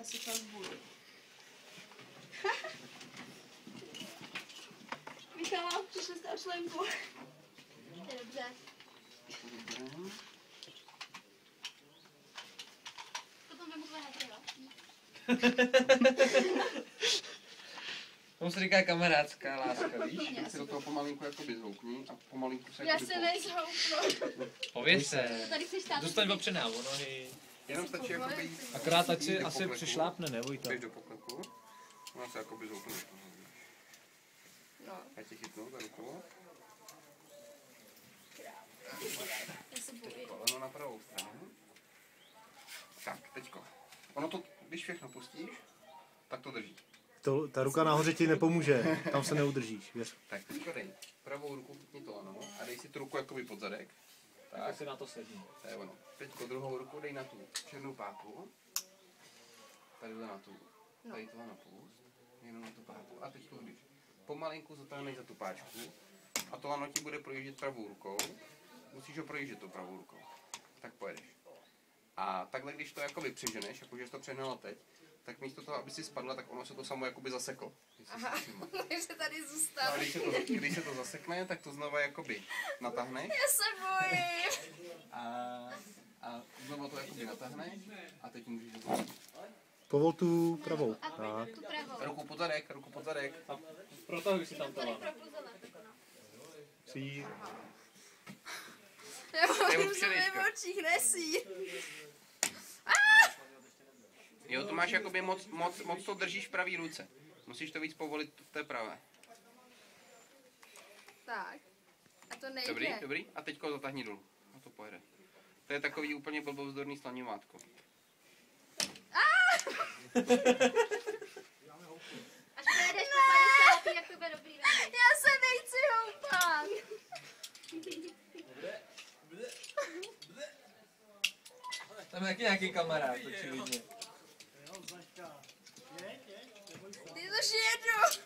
si fakt budu. Michal, přišli jste o šlemku. To je dobře. Potom vemu tvoje hadřeva. Tomu se říká kamarádská láska, víš? Tak si do toho pomalinku jakoby zhoupni a pomalinku se Já jakoby se nezhoupnu. Pověď se. Tady chceš stát. Zůstaň opřená o nohy. Jenom stačí jakoby... Akorát ať si jít do asi pokleku. přišlápne, neboj to. Běž do pokleku. Ona se jakoby zhoupne. No. Já tě chytnu za ruku. Já se bojím. Koleno na pravou stranu. Tak, teďko. Ono to, když všechno pustíš, tak to drží. Ta ruka nahoře ti nepomůže, tam se neudržíš, věř. Tak, teďko dej pravou ruku, chytni to ano, a dej si tu ruku jakoby pod zadek. Tak si na to sedni. To je ono. Teďko druhou ruku dej na tu černou páku. Tadyhle na tu. Tady tohle na půst. Jenom na tu páku. A teďko když pomalinku zatáhneš za tu páčku a to ano ti bude projíždět pravou rukou, musíš ho projíždět tou pravou rukou. Tak pojedeš. A takhle, když to jakoby přiženeš, jakože jsi to přehnala teď, tak místo toho, aby si spadla, tak ono se to samo jakoby zaseklo. Aha, takže tady No zůstává. a když se to zasekne, tak to znova jakoby natáhneš Já se bojím. a znova to jakoby natáhneš a teď můžeš do toho. Povol tu pravou. Tak. Tu pravou. Ruku pod zadek. A protahuj si tam to Tady lano. propuzela. Sír. Já Nebo mám se předečka. v očích nesí. Jo, to máš jakoby moc to držíš v pravý ruce. Musíš to víc povolit v té pravé. Tak. A to nejde. Dobrý. A teďko zatáhni dolů. A to pojede. To je takový úplně blbovzdorný slaňovátko. Až pojedeš po 50, jak to bude dobrý. Já se nechci houpat. Tam je taky nějaký kamarád, očividně. Ty to jedu.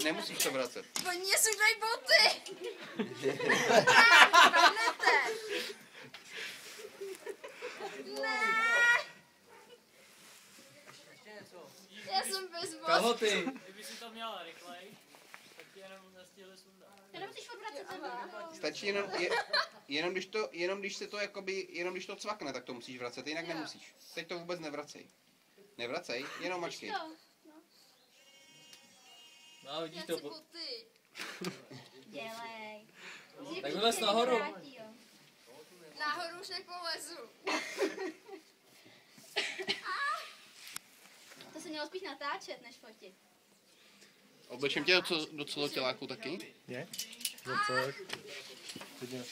Nemusíš to vracet. Po mně sundají boty. Ne. Já jsem bez boty. Kalhoty. Kdyby si to měla rychlej, tak ti jenom nestihli sundat. Já nemusíš odvracet sebe. Stačí jenom když to cvakne, tak to musíš vracet, jinak nemusíš. Teď to vůbec nevracej. Nevracej, jenom mačkej. No, vidíš Já to. chci boty. Dělej. Tak vylez nahoru. Nahoru už nepolezu. To se mělo spíš natáčet, než fotit. Oblečím tě do celotěláku taky? Je? Za co? Klidně.